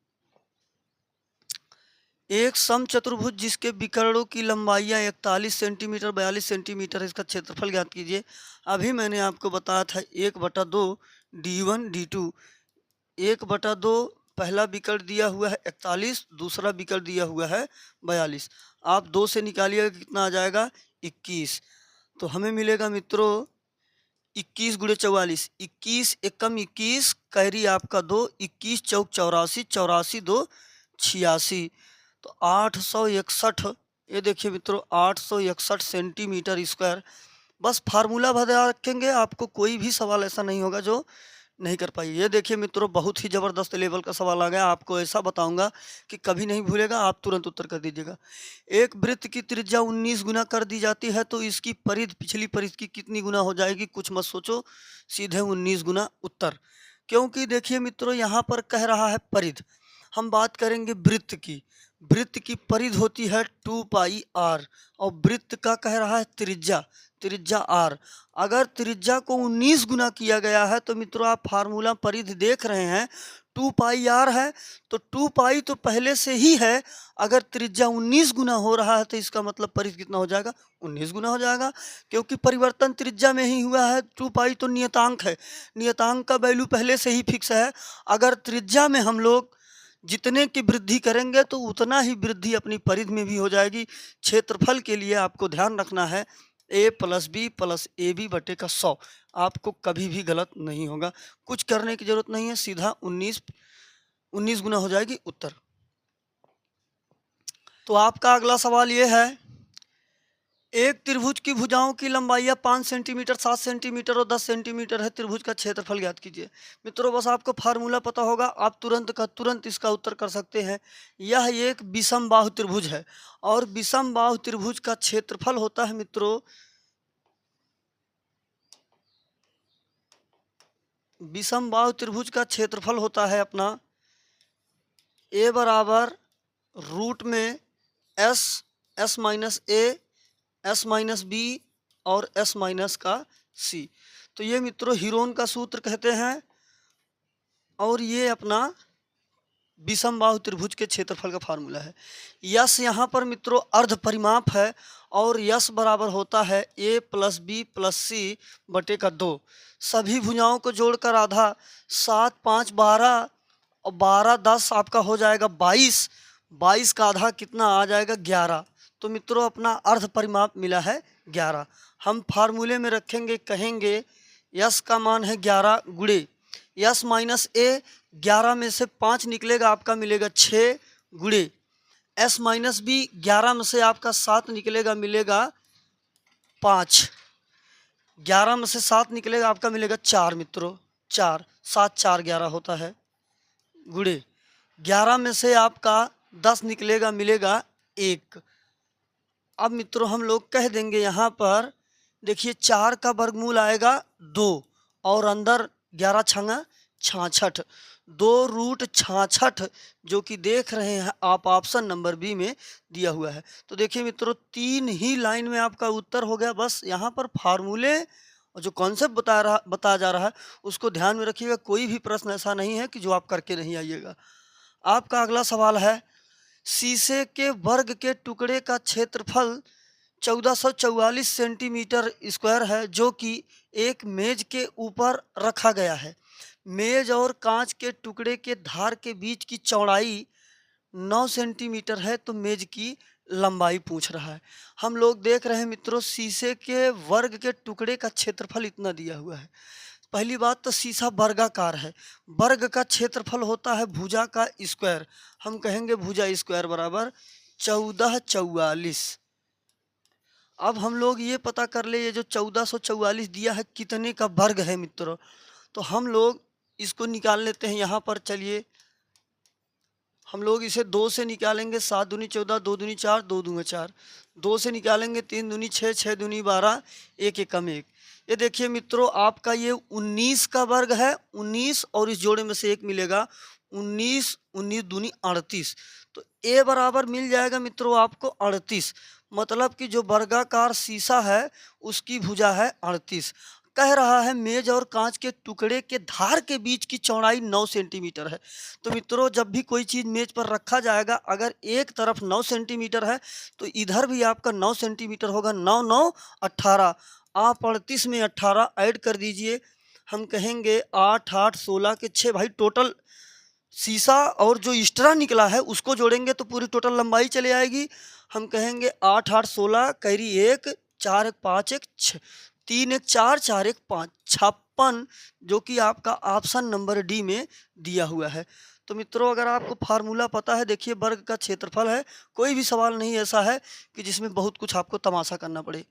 एक समचतुर्भुज जिसके विकर्णों की लंबाइयाँ 41 सेंटीमीटर 42 सेंटीमीटर, इसका क्षेत्रफल ज्ञात कीजिए। अभी मैंने आपको बताया था 1/2 D1 D2, 1/2 पहला विकर्ण दिया हुआ है 41, दूसरा विकर्ण दिया हुआ है 42। आप 2 से निकालिएगा कितना आ जाएगा 21। तो हमें मिलेगा मित्रों 21 गुणे 44, 21 एकम 21, कैरी आपका 2, 21 चौक 84, 84 2 86, तो 861। ये देखिए मित्रों 861 सेंटीमीटर स्क्वायर। बस फार्मूला बता रखेंगे, आपको कोई भी सवाल ऐसा नहीं होगा जो नहीं कर पाइए। ये देखिए मित्रों बहुत ही ज़बरदस्त लेवल का सवाल आ गया, आपको ऐसा बताऊंगा कि कभी नहीं भूलेगा, आप तुरंत उत्तर कर दीजिएगा। एक वृत्त की त्रिज्या 19 गुना कर दी जाती है तो इसकी परिधि पिछली परिधि की कितनी गुना हो जाएगी? कुछ मत सोचो, सीधे 19 गुना उत्तर। क्योंकि देखिए मित्रों यहाँ पर कह रहा है परिधि, हम बात करेंगे वृत्त की। वृत्त की परिधि होती है 2πr और वृत्त का कह रहा है त्रिज्या, त्रिज्या r। अगर त्रिज्या को 19 गुना किया गया है तो मित्रों आप फार्मूला परिधि देख रहे हैं 2 पाई r है तो 2 पाई तो पहले से ही है। अगर त्रिज्या 19 गुना हो रहा है तो इसका मतलब परिधि कितना हो जाएगा, 19 गुना हो जाएगा, क्योंकि परिवर्तन त्रिज्या में ही हुआ है। 2 पाई तो नियतांक है, नियतांक का वैल्यू पहले से ही फिक्स है। अगर त्रिज्या में हम लोग जितने की वृद्धि करेंगे तो उतना ही वृद्धि अपनी परिधि में भी हो जाएगी। क्षेत्रफल के लिए आपको ध्यान रखना है a plus B plus A B बटे का 100, आपको कभी भी गलत नहीं होगा। कुछ करने की जरूरत नहीं है, सीधा 19 गुना हो जाएगी उत्तर। तो आपका अगला सवाल ये है, एक त्रिभुज की भुजाओं की लंबाइयाँ 5 सेंटीमीटर, 7 सेंटीमीटर और 10 सेंटीमीटर है। त्रिभुज का क्षेत्रफल ज्ञात कीजिए। मित्रों बस आपको फार्मूला पता होगा, आप तुरंत का तुरंत इसका उत्तर कर सकते हैं। यह एक विषम बाहु त्रिभुज है और विषम बाहु त्रिभुज का क्षेत्रफल होता है मित्रों, विषम बाहु त्रिभुज का क्षेत्रफल होता है अपना a बराबर रूट में s minus a, s minus B और s माइनस का c। तो ये मित्रों हीरोन का सूत्र कहते हैं और ये अपना विषम बाहु त्रिभुज के क्षेत्रफल का फार्मूला है। यस यहाँ पर मित्रों अर्ध परिमाप है और यस बराबर होता है a प्लस बी प्लस सी बटे का 2। सभी भुजाओं को जोड़कर आधा, 7 5 12 और 12 10 आपका हो जाएगा 22, 22 का आधा कितना आ जाएगा 11। तो मित्रों अपना अर्ध परिमाप मिला है 11। हम फार्मूले में रखेंगे, कहेंगे यस का मान है 11 गुणे यस माइनस ए, 11 में से 5 निकलेगा आपका मिलेगा 6 गुणे एस माइनस बी, 11 में से आपका 7 निकलेगा मिलेगा 5, 11 में से 7 निकलेगा आपका मिलेगा 4 मित्रों, 4 7 4 11 होता है गुणे 11 में से आपका 10 निकलेगा मिलेगा 1। अब मित्रों हम लोग कह देंगे यहाँ पर देखिए 4 का वर्गमूल आएगा 2 और अंदर 11 छंगा 66, 2 रूट 66 जो कि देख रहे हैं आप ऑप्शन नंबर बी में दिया हुआ है। तो देखिए मित्रों 3 ही लाइन में आपका उत्तर हो गया। बस यहाँ पर फार्मूले और जो कॉन्सेप्ट बताया जा रहा है उसको ध्यान में रखिएगा। कोई भी प्रश्न ऐसा नहीं है कि जो आप करके नहीं आइएगा। आपका अगला सवाल है, शीशे के वर्ग के टुकड़े का क्षेत्रफल 1444 सेंटीमीटर स्क्वायर है जो कि एक मेज के ऊपर रखा गया है। मेज और कांच के टुकड़े के धार के बीच की चौड़ाई 9 सेंटीमीटर है। तो मेज की लंबाई पूछ रहा है। हम लोग देख रहे हैं मित्रों शीशे के वर्ग के टुकड़े का क्षेत्रफल इतना दिया हुआ है। पहली बात तो शीशा वर्गाकार है, वर्ग का क्षेत्रफल होता है भुजा का स्क्वायर। हम कहेंगे भुजा स्क्वायर बराबर 1444। अब हम लोग ये पता कर ले ये जो 1444 दिया है कितने का वर्ग है मित्रों। तो हम लोग इसको निकाल लेते हैं। यहाँ पर चलिए हम लोग इसे 2 से निकालेंगे, 7 दूनी 14, 2 दूनी 4, 2 दूनी 4, 2 से निकालेंगे 3 दूनी 6, 6 दूनी 12, 1 एकम 1। ये देखिए मित्रों आपका ये 19 का वर्ग है, 19 और इस जोड़े में से 1 मिलेगा 19, 19 दूनी 38। तो ए बराबर मिल जाएगा मित्रों आपको 38। मतलब कि जो वर्गाकार शीशा है उसकी भुजा है 38। कह रहा है मेज और कांच के टुकड़े के धार के बीच की चौड़ाई 9 सेंटीमीटर है। तो मित्रों जब भी कोई चीज़ मेज पर रखा जाएगा अगर एक तरफ 9 सेंटीमीटर है तो इधर भी आपका 9 सेंटीमीटर होगा। 9 9 18, आप 38 में 18 ऐड कर दीजिए। हम कहेंगे 8 8 16 के 6, भाई टोटल शीशा और जो एक्स्ट्रा निकला है उसको जोड़ेंगे तो पूरी टोटल लंबाई चले आएगी। हम कहेंगे 8 8 16 कैरी 1, 4 1 5 1 6, 3 1 4, 4 1 5, 56 जो कि आपका ऑप्शन नंबर डी में दिया हुआ है। तो मित्रों अगर आपको फार्मूला पता है, देखिए वर्ग का क्षेत्रफल है, कोई भी सवाल नहीं ऐसा है कि जिसमें बहुत कुछ आपको तमाशा करना पड़े।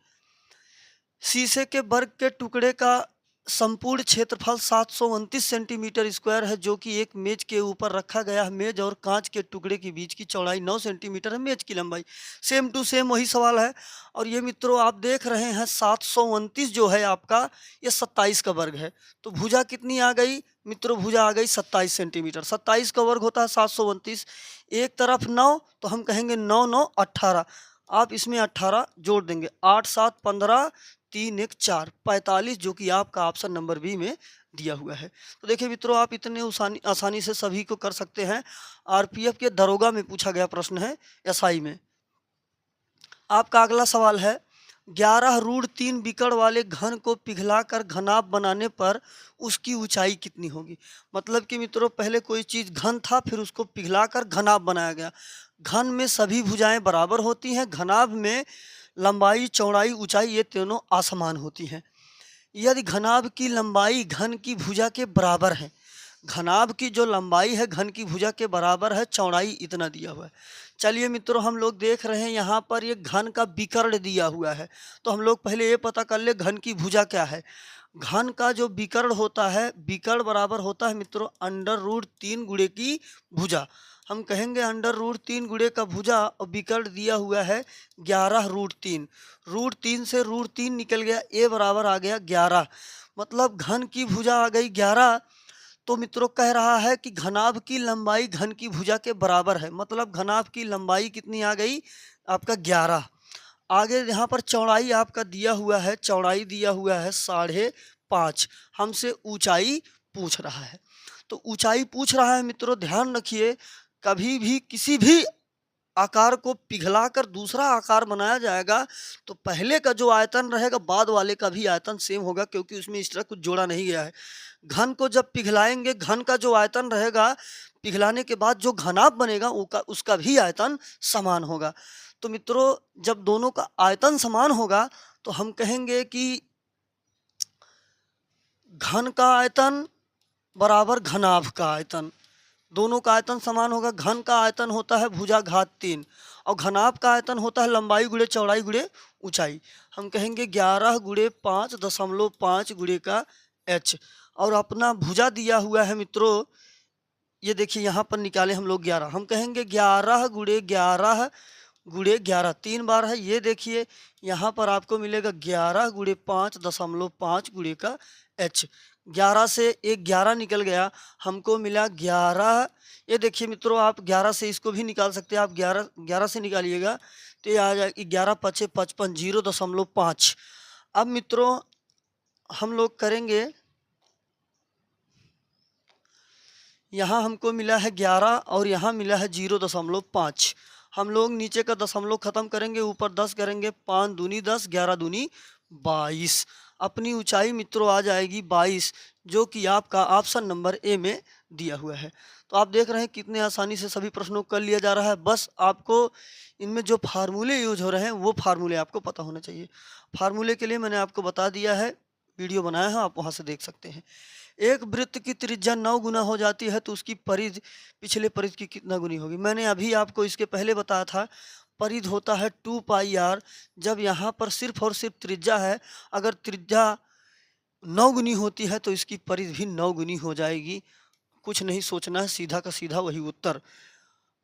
शीशे के वर्ग के टुकड़े का संपूर्ण क्षेत्रफल 729 सेंटीमीटर स्क्वायर है जो कि एक मेज के ऊपर रखा गया है। मेज और कांच के टुकड़े के बीच की चौड़ाई 9 सेंटीमीटर है, मेज की लंबाई सेम टू सेम वही सवाल है। और ये मित्रों आप देख रहे हैं 729 जो है आपका ये 27 का वर्ग है। तो भुजा कितनी आ गई मित्रों, भुजा आ गई 27 सेंटीमीटर। 27 का वर्ग होता है 729, एक तरफ 9 तो हम कहेंगे 9 9 18, आप इसमें 18 जोड़ देंगे, 8 7 15, 3 1 4, 45 जो कि आपका ऑप्शन नंबर बी में दिया हुआ है। तो देखिए मित्रों, आप इतने आसानी से सभी को कर सकते हैं। आरपीएफ के दरोगा में पूछा गया प्रश्न है, एसआई में। आपका अगला सवाल है, 11√3 बिकड़ वाले घन को पिघलाकर घनाभ बनाने पर उसकी ऊंचाई कितनी होगी। मतलब कि मित्रों, पहले कोई चीज़ घन था, फिर उसको पिघलाकर घनाभ बनाया गया। घन में सभी भुजाएं बराबर होती हैं, घनाभ में लंबाई, चौड़ाई, ऊंचाई ये तीनों असमान होती हैं। यदि घनाभ की लंबाई घन की भुजा के बराबर है, घनाभ की जो लंबाई है घन की भुजा के बराबर है, चौड़ाई इतना दिया हुआ है। चलिए मित्रों, हम लोग देख रहे हैं यहाँ पर ये घन का विकर्ण दिया हुआ है। तो हम लोग पहले ये पता कर ले घन की भुजा क्या है। घन का जो विकर्ण होता है, विकर्ण बराबर होता है मित्रों √3 गुणे की भुजा। हम कहेंगे √3 गुणे का भुजा, और विकर्ण दिया हुआ है 11√3। √3 से √3 निकल गया, ए बराबर आ गया 11। मतलब घन की भुजा आ गई 11। तो मित्रों कह रहा है कि घनाभ की लंबाई घन की भुजा के बराबर है। मतलब घनाभ की लंबाई कितनी आ गई आपका 11। आगे यहाँ पर चौड़ाई आपका दिया हुआ है, चौड़ाई दिया हुआ है 5.5। हमसे ऊंचाई पूछ रहा है। तो ऊंचाई पूछ रहा है मित्रों, ध्यान रखिए, कभी भी किसी भी आकार को पिघलाकर दूसरा आकार बनाया जाएगा तो पहले का जो आयतन रहेगा बाद वाले का भी आयतन सेम होगा, क्योंकि उसमें इस तरह कुछ जोड़ा नहीं गया है। घन को जब पिघलाएंगे, घन का जो आयतन रहेगा पिघलाने के बाद जो घनाभ बनेगा उसका भी आयतन समान होगा। तो मित्रों, जब दोनों का आयतन समान होगा तो हम कहेंगे कि घन का आयतन बराबर घनाभ का आयतन, दोनों का आयतन समान होगा। घन का आयतन होता है भुजा घात 3 और घनाभ का आयतन होता है लंबाई गुणे चौड़ाई गुणे ऊंचाई। हम कहेंगे 11 गुणे 5.5 गुणे का h। और अपना भुजा दिया हुआ है मित्रों, ये देखिए यहाँ पर निकाले हम लोग 11। हम कहेंगे 11 गुणे 11 गुणे 11, 3 बार है। ये देखिए यहाँ पर आपको मिलेगा 11 गुणे 5.5 गुणे का h। 11 से एक 11 निकल गया, हमको मिला 11। ये देखिए मित्रों, आप 11 से इसको भी निकाल सकते हैं। आप 11 से निकालिएगा तो ये आ जाएगा 11 5 55, 0.5। अब मित्रों हम लोग करेंगे, यहाँ हमको मिला है 11 और यहाँ मिला है 0.5। हम लोग नीचे का दशमलव खत्म करेंगे, ऊपर 10 करेंगे, 5 दूनी 10, 11 दूनी 22। अपनी ऊंचाई मित्रों आ जाएगी 22, जो कि आपका ऑप्शन नंबर ए में दिया हुआ है। तो आप देख रहे हैं कितने आसानी से सभी प्रश्नों को कर लिया जा रहा है। बस आपको इनमें जो फार्मूले यूज हो रहे हैं वो फार्मूले आपको पता होना चाहिए। फार्मूले के लिए मैंने आपको बता दिया है, वीडियो बनाया है, आप वहाँ से देख सकते हैं। एक वृत्त की त्रिज्या 9 गुना हो जाती है तो उसकी परिधि पिछले परिधि की कितना गुनी होगी। मैंने अभी आपको इसके पहले बताया था, परिधि होता है 2πr। जब यहाँ पर सिर्फ और सिर्फ त्रिज्या है, अगर त्रिज्या 9 गुनी होती है तो इसकी परिधि भी 9 गुनी हो जाएगी। कुछ नहीं सोचना है, सीधा का सीधा वही उत्तर।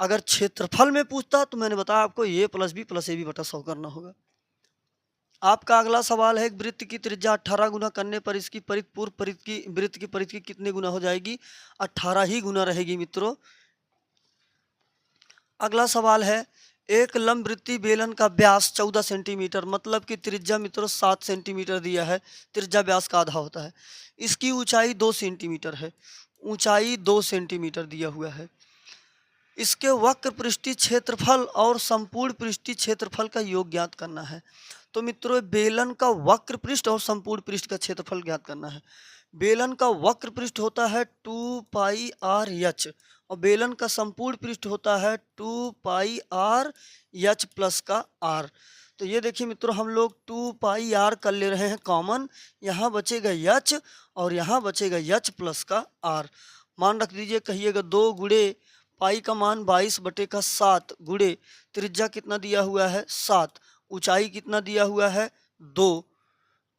अगर क्षेत्रफल में पूछता तो मैंने बताया आपको a + b + ab बटा 100 करना होगा। आपका अगला सवाल है, एक वृत्त की त्रिज्या 18 गुना करने पर इसकी परिधि पूर्व परिधि की वृत्त की परिधि की कितने गुना हो जाएगी। 18 ही गुना रहेगी मित्रों। अगला सवाल है, एक लंबवृत्तीय बेलन का व्यास 14 सेंटीमीटर, मतलब कि त्रिज्या मित्रों 7 सेंटीमीटर दिया है, त्रिज्या व्यास का आधा होता है। इसकी ऊंचाई 2 सेंटीमीटर है, ऊंचाई 2 सेंटीमीटर दिया हुआ है। इसके वक्र पृष्ठीय क्षेत्रफल और संपूर्ण पृष्ठीय क्षेत्रफल का योग ज्ञात करना है। तो मित्रों, बेलन का वक्र पृष्ठ और संपूर्ण पृष्ठ का क्षेत्रफल ज्ञात करना है। बेलन का वक्र पृष्ठ होता है 2πrh और बेलन का संपूर्ण पृष्ठ होता है 2πrh प्लस का r। तो ये देखिए मित्रों, हम लोग 2πr कर ले रहे हैं कॉमन, यहाँ बचेगा h और यहाँ बचेगा h प्लस का r। मान रख दीजिए, कहिएगा 2 गुणे पाई का मान 22/7 गुणे त्रिज्या कितना दिया हुआ है 7, ऊंचाई कितना दिया हुआ है 2,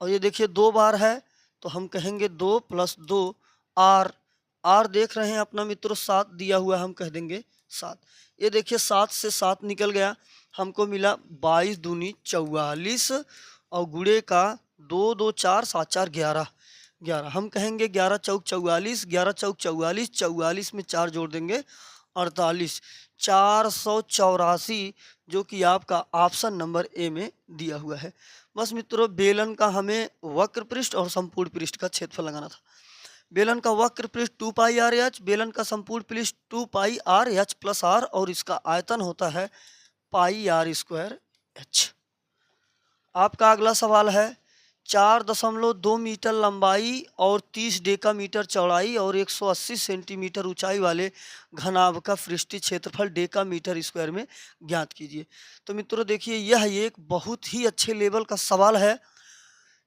और ये देखिए 2 बार है तो हम कहेंगे 2 + 2 r। r देख रहे हैं अपना मित्रों 7 दिया हुआ है, हम कह देंगे 7। ये देखिए 7 से 7 निकल गया, हमको मिला 22 दूनी 44 और गुणे का 2 2 4 7 4 11 11। हम कहेंगे 11 चौक 44, 11 चौक 44, 44 में 4 जोड़ देंगे 48, 484, जो कि आपका ऑप्शन नंबर ए में दिया हुआ है। बस मित्रों, बेलन का हमें वक्र पृष्ठ और संपूर्ण पृष्ठ का क्षेत्रफल लगाना था। बेलन का वक्र पृष्ठ 2 पाई आर एच, बेलन का संपूर्ण पृष्ठ 2 पाई आर एच प्लस आर, और इसका आयतन होता है पाई आर स्क्वायर एच। आपका अगला सवाल है 4.2 मीटर लंबाई और 30 डेकामीटर चौड़ाई और 180 सेंटीमीटर ऊंचाई वाले घनाभ का पृष्ठीय क्षेत्रफल डेकामीटर स्क्वायर में ज्ञात कीजिए। तो मित्रों देखिए, यह एक बहुत ही अच्छे लेवल का सवाल है।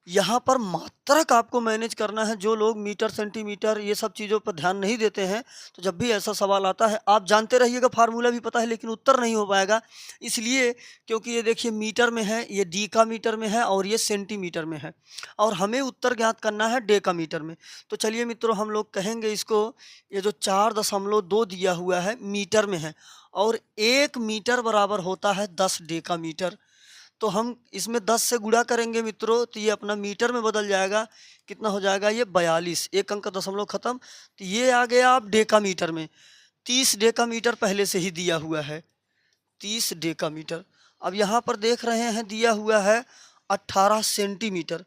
यहाँ पर मात्रक आपको मैनेज करना है। जो लोग मीटर सेंटीमीटर ये सब चीज़ों पर ध्यान नहीं देते हैं, तो जब भी ऐसा सवाल आता है आप जानते रहिएगा, फार्मूला भी पता है, लेकिन उत्तर नहीं हो पाएगा। इसलिए क्योंकि ये देखिए मीटर में है, ये डीका मीटर में है और ये सेंटीमीटर में है, और हमें उत्तर ज्ञात करना है डेका मीटर में। तो चलिए मित्रों, हम लोग कहेंगे इसको, ये जो 4.2 दिया हुआ है मीटर में है, और 1 मीटर बराबर होता है 10 डेका मीटर। तो हम इसमें 10 से गुणा करेंगे मित्रों, तो ये अपना मीटर में बदल जाएगा। कितना हो जाएगा ये 42, एक अंक का दशमलव खत्म। तो ये आ गया आप डेका मीटर में। 30 डेका मीटर पहले से ही दिया हुआ है, 30 डेका मीटर। अब यहाँ पर देख रहे हैं दिया हुआ है 18 सेंटीमीटर।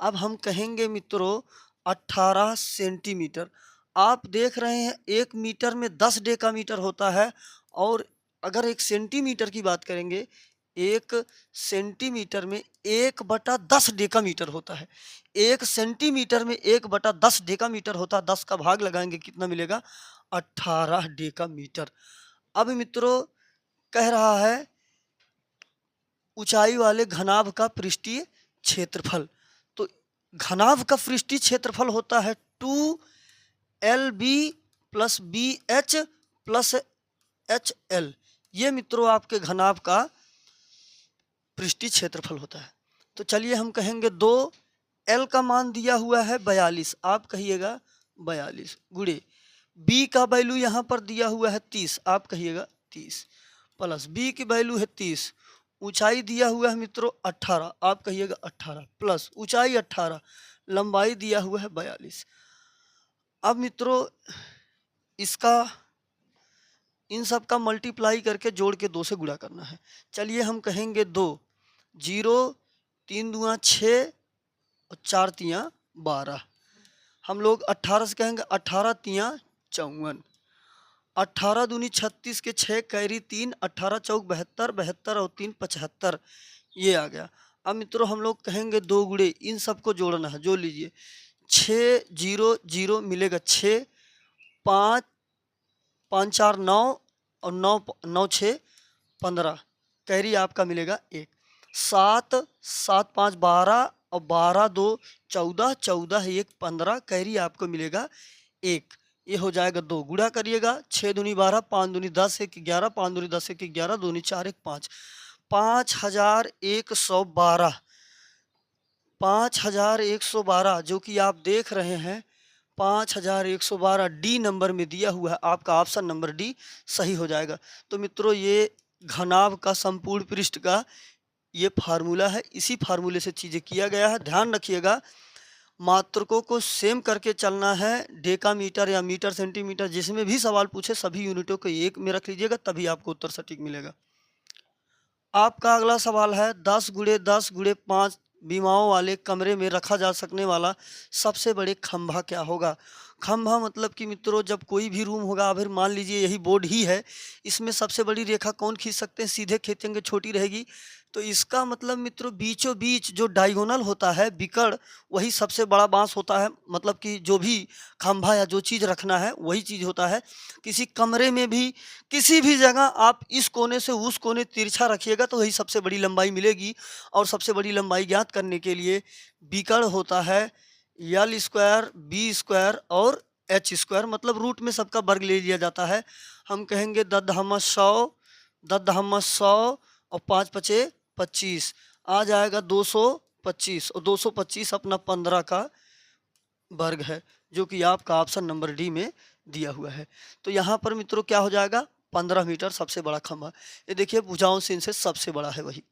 अब हम कहेंगे मित्रों 18 सेंटीमीटर। आप देख रहे हैं 1 मीटर में 10 डेका मीटर होता है, और अगर 1 सेंटीमीटर की बात करेंगे, 1 सेंटीमीटर में 1/10 डेकामीटर होता है। 1 सेंटीमीटर में 1/10 डेकामीटर होता है। 10 का भाग लगाएंगे कितना मिलेगा? 18 डेकामीटर। अब मित्रों कह रहा है ऊंचाई वाले घनाभ का पृष्ठीय क्षेत्रफल। तो घनाभ का पृष्ठीय क्षेत्रफल होता है 2LB plus BH plus HL। ये मित्रों आपके घनाभ का पृष्ठीय क्षेत्रफल होता है। तो चलिए हम कहेंगे 2L का मान दिया हुआ है 42, आप कहिएगा 42 गुणे B का वैल्यू यहाँ पर दिया हुआ है 30, आप कहिएगा 30, प्लस B की वैल्यू है 30, ऊंचाई दिया हुआ है मित्रों 18, आप कहिएगा 18, प्लस ऊंचाई 18, लंबाई दिया हुआ है 42। अब मित्रों इसका इन सब का मल्टीप्लाई करके जोड़ के 2 से गुणा करना है। चलिए हम कहेंगे 2, 0, 3 दूना 6 और 4 तियाँ 12। हम लोग 18 से कहेंगे 18 तियाँ 54, 18 दूनी 36 के 6 कैरी 3, 18 चौक 72, 72 और 3 75, ये आ गया। अब मित्रों हम लोग कहेंगे 2 गुणे, इन सबको जोड़ना है, जोड़ लीजिए। 6 0 0 मिलेगा 6, 5 5 4 9 और 9 9 6 15, कैरी आपका मिलेगा 1, 7 7 5 12 और 12 2 14, 14 1 15, कैरी आपको मिलेगा 1। ये हो जाएगा 2, गुणा करिएगा। 6 दूनी 12, 5 दूनी 10, 1 11, 5 दूनी 10, 1 11, दूनी 4 1 5, 5112, 5112 जो कि आप देख रहे हैं 5112 डी नंबर में दिया हुआ है। आपका ऑप्शन नंबर डी सही हो जाएगा। तो मित्रों ये घनाभ का संपूर्ण पृष्ठ का ये फार्मूला है, इसी फार्मूले से चीज़ें किया गया है। ध्यान रखिएगा, मात्रकों को सेम करके चलना है। डेकामीटर या मीटर सेंटीमीटर जिसमें भी सवाल पूछे सभी यूनिटों को एक में रख लीजिएगा, तभी आपको उत्तर सटीक मिलेगा। आपका अगला सवाल है 10 गुणे 10 गुणे 5 बीमाओं वाले कमरे में रखा जा सकने वाला सबसे बड़े खंभा क्या होगा। खंभा मतलब कि मित्रों जब कोई भी रूम होगा, अगर मान लीजिए यही बोर्ड ही है, इसमें सबसे बड़ी रेखा कौन खींच सकते हैं? सीधे खींचेंगे छोटी रहेगी। तो इसका मतलब मित्रों बीचों बीच जो डायगोनल होता है बिकड़, वही सबसे बड़ा बांस होता है। मतलब कि जो भी खंभा या जो चीज़ रखना है वही चीज़ होता है। किसी कमरे में भी किसी भी जगह आप इस कोने से उस कोने तिरछा रखिएगा तो वही सबसे बड़ी लंबाई मिलेगी। और सबसे बड़ी लंबाई ज्ञात करने के लिए बिकड़ होता है L स्क्वायर, B स्क्वायर और H स्क्वायर, मतलब रूट में सबका वर्ग ले लिया जाता है। हम कहेंगे 10 100 और 5 पचे 25, आ जाएगा 225, और 225 अपना 15 का वर्ग है, जो कि आपका ऑप्शन नंबर डी में दिया हुआ है। तो यहाँ पर मित्रों क्या हो जाएगा? 15 मीटर सबसे बड़ा खंभा। ये देखिए भुजाओं से इनसे सबसे बड़ा है वही।